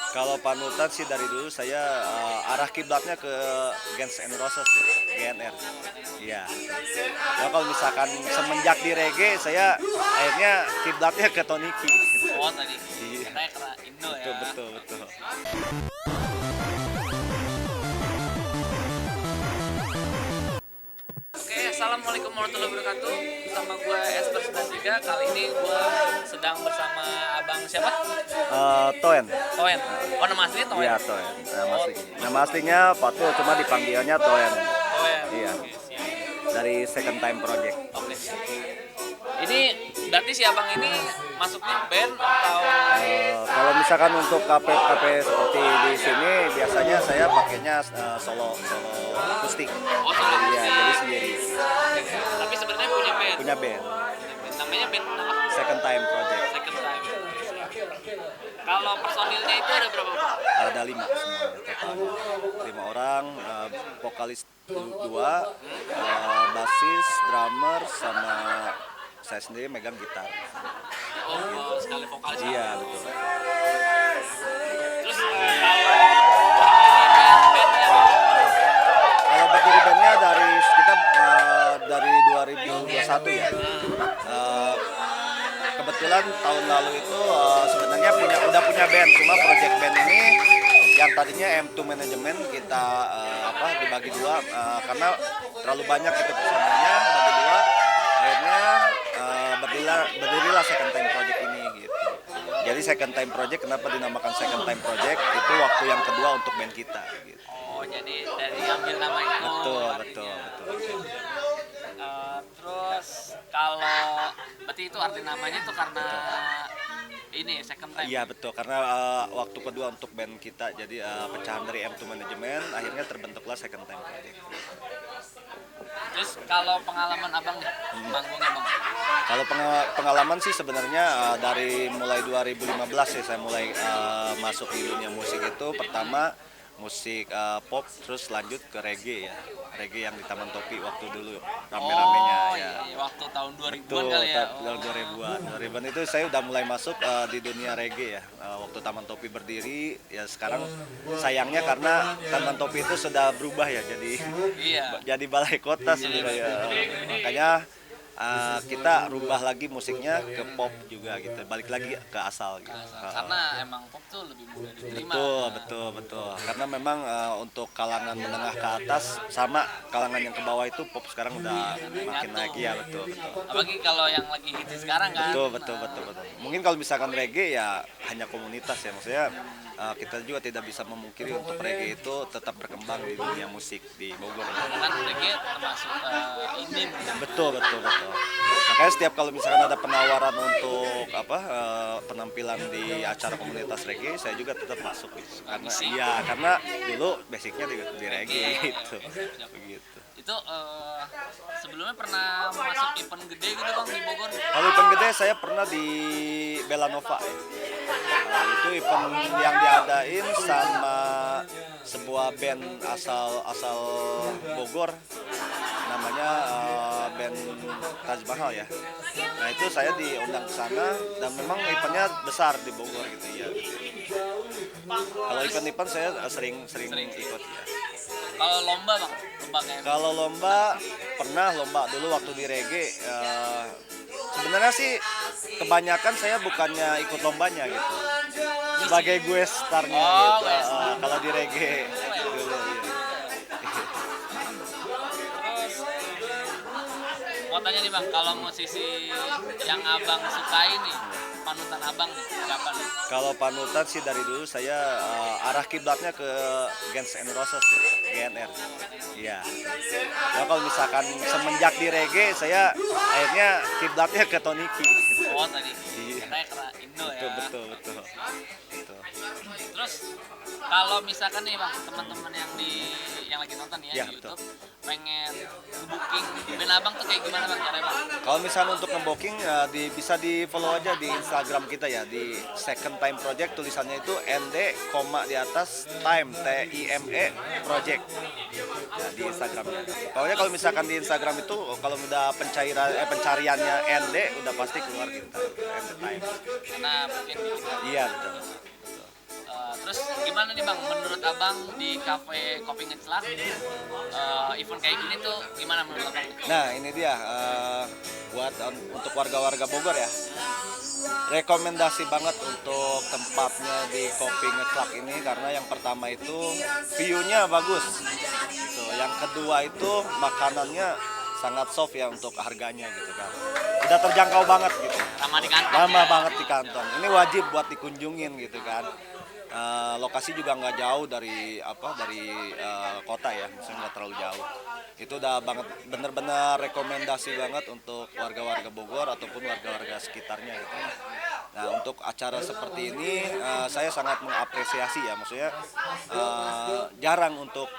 Kalau panutan sih dari dulu saya arah kiblatnya ke Guns N' Roses ya, GNR. Iya. Ya kalau misalkan semenjak di reggae saya akhirnya kiblatnya ke Toniki. Oh tadi, Iya. katanya kena Indo Betul ya. betul betul. Oke, assalamualaikum warahmatullahi wabarakatuh. Sama gue Esther 93. Kali ini gue sedang bersama abang siapa? Toen. Toen. Oh nama aslinya Toen. Iya Toen. Nama aslinya Fatul cuma dipanggilnya Toen. Toen. Iya. Oke, siap. Dari Second Time Project. Oke. Ini berarti si abang ini masuknya band atau Kalau misalkan untuk kafe-kafe seperti di sini biasanya saya pakainya solo akustik. oh solo Iya, musik? jadi sendiri. Tapi sebenarnya punya band. Punya band, Namanya band apa? Second Time Project. Second Time. Kalau personilnya itu ada berapa? Ada 5 semuanya totalnya. 5 orang, vokalis 2, basis, drummer, sama saya sendiri megang gitar. Oh, sekali vokalis. Iya betul. Terus kalau bandnya apa? Kalau berdiri bandnya dari 2021 ya. Eh, Kebetulan tahun lalu itu sebenarnya udah punya band, cuma project band ini yang tadinya M2 Management kita dibagi dua karena terlalu banyak itu personilnya bagi dua, akhirnya berdirilah Second Time Project ini gitu. Jadi Second Time Project kenapa dinamakan Second Time Project itu waktu yang kedua untuk band kita gitu. Oh, jadi dari ambil nama itu. Betul artinya. betul betul. Terus kalau berarti itu arti namanya itu karena ini second time. Iya betul, karena waktu kedua untuk band kita, jadi pecahan dari M2 Management, akhirnya terbentuklah Second Time Project. Terus kalau pengalaman abang nih, manggungnya bang. Kalau pengalaman sih sebenarnya dari mulai 2015 ya saya mulai masuk di dunia musik itu, pertama musik pop, terus lanjut ke reggae ya, reggae yang di Taman Topi waktu dulu rame-ramenya Oh, ya. iya, waktu tahun 2000-an Betul, kali ya. tahun 2000-an itu saya udah mulai masuk di dunia reggae ya. Waktu Taman Topi berdiri ya, sekarang sayangnya karena Taman Topi itu sudah berubah ya Iya. jadi balai kota sebenarnya. Makanya kita rubah lagi musiknya ke pop juga gitu, balik lagi ke asal gitu. Karena emang pop tuh lebih mudah diterima. Betul. Karena memang untuk kalangan menengah ke atas sama kalangan yang ke bawah itu pop sekarang udah makin naik ya, betul. Apalagi kalau yang lagi hits sekarang kan. Betul. Mungkin kalau misalkan reggae ya hanya komunitas ya, maksudnya kita juga tidak bisa memungkiri untuk reggae itu tetap berkembang di dunia musik di Bogor. Kan reggae termasuk indie. Betul. Makanya setiap kalau misalkan ada penawaran untuk penampilan di acara komunitas reggae, saya juga tetap masuk gitu. Karena dulu basicnya di reggae itu. Begitu. Itu sebelumnya pernah masuk event gede gitu bang di Bogor? Kalau event gede saya pernah di Belanova ya. Itu event yang diadain sama sebuah band asal Bogor, namanya band Taj Mahal ya. Nah itu saya diundang ke sana dan memang eventnya besar di Bogor gitu ya. Kalau event saya sering ikut ya. Kalau lomba bang, lomba kayak Kalau lomba pernah lomba dulu waktu di reggae. Sebenarnya sih kebanyakan saya bukannya ikut lombanya gitu. Sebagai gue starnya gitu. Kalau di reggae dulu iya. Terus mau tanya nih bang, kalau musisi yang abang sukai nih, panutan abang nih, siapa nih? Kalau panutan sih dari dulu saya arah kiblatnya ke Guns N' Roses ya, GNR. Iya. Ya kalau misalkan semenjak di reggae saya akhirnya kiblatnya ke Toniki. Oh tadi, Iya. katanya kena Indo ya. Betul. Terus kalau misalkan nih bang, teman-teman yang lagi nonton ya, Ya, di betul. YouTube pengen booking band abang tuh kayak gimana bang caranya bang? Kalau misalnya untuk nge-booking bisa di follow aja di Instagram kita ya, di Second Time Project, tulisannya itu ND koma di atas time TIME Project. Nah, di Instagramnya. Pokoknya kalau misalkan di Instagram itu kalau udah pencariannya ND udah pasti keluar kita ND Time. Karena mungkin di kita. Iya betul. Terus gimana nih Bang, menurut Abang di kafe Kopi Ngeclak, event kayak gini tuh gimana menurut Abang? Nah ini dia buat untuk warga-warga Bogor ya, rekomendasi banget untuk tempatnya di Kopi Ngeclak ini karena yang pertama itu view-nya bagus gitu. Yang kedua itu makanannya sangat soft ya untuk harganya gitu kan. Udah terjangkau banget gitu. Ramah di kantong Lama ya? banget di kantong. Ini wajib buat dikunjungin gitu kan. Lokasi juga nggak jauh dari kota ya, misalnya nggak terlalu jauh. Itu udah banget bener-bener rekomendasi banget untuk warga-warga Bogor ataupun warga-warga sekitarnya gitu. Nah untuk acara seperti ini saya sangat mengapresiasi ya, maksudnya jarang untuk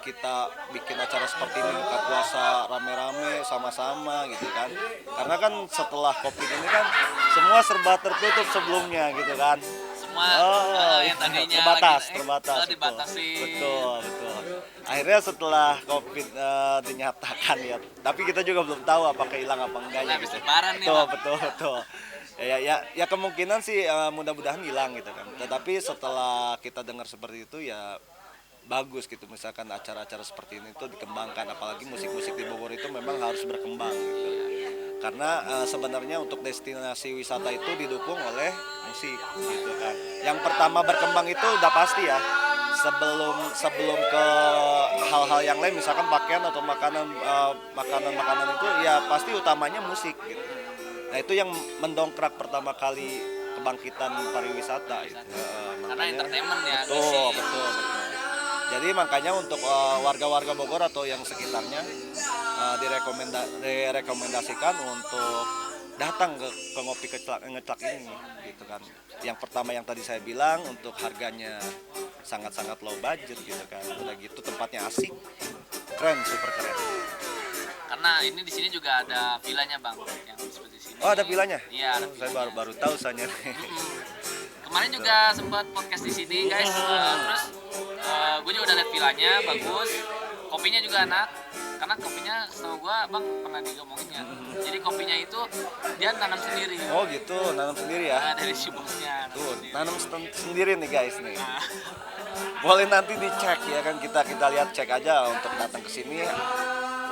kita bikin acara seperti ini, buka puasa rame-rame sama-sama gitu kan. Karena kan setelah COVID ini kan semua serba tertutup sebelumnya gitu kan. Semua yang tadinya terbatas, lagi, terbatas. dibatasi. Betul. Akhirnya setelah COVID dinyatakan ya, tapi kita juga belum tahu apakah hilang apa enggaknya. Habis Gitu. lebaran nih, Bang. Betul. Ya kemungkinan sih mudah-mudahan hilang gitu kan. Tetapi setelah kita dengar seperti itu ya bagus gitu, misalkan acara-acara seperti ini tuh dikembangkan, apalagi musik-musik di Bogor itu memang harus berkembang gitu. Karena sebenarnya untuk destinasi wisata itu didukung oleh musik gitu kan. Yang pertama berkembang itu udah pasti ya. Sebelum ke hal-hal yang lain, misalkan pakaian atau makanan itu ya pasti utamanya musik gitu. Nah itu yang mendongkrak pertama kali kebangkitan pariwisata itu. Karena entertainment ya. Betul. Jadi makanya untuk warga-warga Bogor atau yang sekitarnya direkomendasikan untuk datang ke Ngopi Ngeclak ini gitu kan. Yang pertama yang tadi saya bilang, untuk harganya sangat-sangat low budget gitu kan. Udah gitu tempatnya asik, keren, super keren. Karena ini di sini juga ada villanya Bang, yang seperti sini. Oh ada villanya? Iya, ada Saya villanya. baru tahu saya. Kemarin juga sempat podcast di sini guys, terus gue juga udah lihat villanya bagus, kopinya juga enak. Karena kopinya setahu gue Bang pernah digomongin ya. Jadi kopinya itu dia nanam sendiri. Oh gitu, nanam sendiri ya? Nah, dari si bosnya. Tuh, nanam sendiri nih guys nih. Nah, Boleh nanti dicek ya kan, kita lihat, cek aja untuk datang ke sini.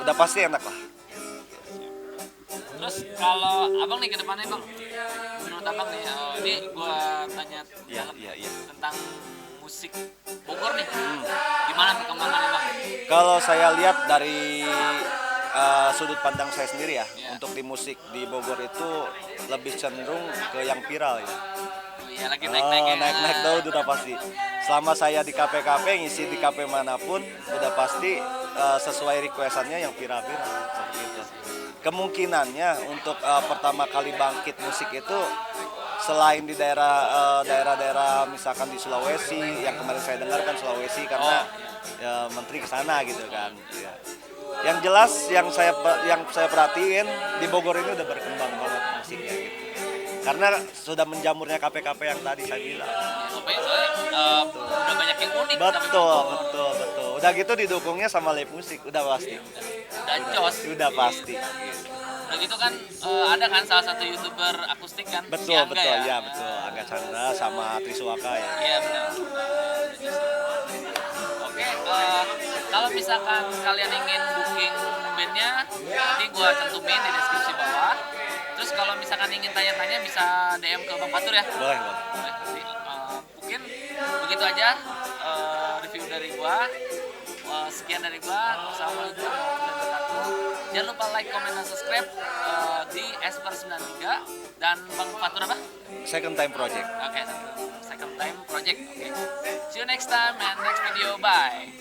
Udah pasti enak lah. terus kalau Abang nih ke depannya Bang, menurut Abang nih, ini gue tanya Iya. tentang musik Bogor nih. Gimana perkembangannya Bang? Kalau saya lihat dari sudut pandang saya sendiri ya, Iya. untuk di musik di Bogor itu lebih cenderung ke yang viral ya. Ya lagi naik-naik ya. Naik daun udah pasti. Selama saya di kafe-kafe, ngisi di kafe manapun, udah pasti sesuai requestannya yang viral-viral seperti itu. Kemungkinannya untuk pertama kali bangkit musik itu selain di daerah-daerah misalkan di Sulawesi, yang kemarin saya dengar kan Sulawesi karena ya, menteri ke sana gitu kan. Ya. Yang jelas yang saya perhatiin di Bogor ini udah berkembang banget musiknya gitu. Karena sudah menjamurnya kafe-kafe yang tadi saya bilang. Sampai soalnya udah banyak yang unik. tapi Betul. Bogor. Udah gitu didukungnya sama live musik, udah pasti. Udah jos. Udah pasti. Udah gitu kan ada kan salah satu YouTuber akustik kan? Si Betul, Angga betul. ya. Ya, betul. Angga Chandra sama Triswaka ya. Iya benar. Oke, kalau misalkan kalian ingin booking bandnya, nanti gua cantumin di deskripsi bawah. Terus kalau misalkan ingin tanya-tanya bisa DM ke Bang Fatur ya. Boleh. Boleh. Nanti, mungkin begitu aja review dari gua. Sekian dari gua. Wassalamualaikum warahmatullahi wabarakatuh. Jangan lupa like, comment, dan subscribe di Esper93 dan Bang Fatur apa? Second Time Project. Oke, Second Time Project. Oke. See you next time and next video. Bye.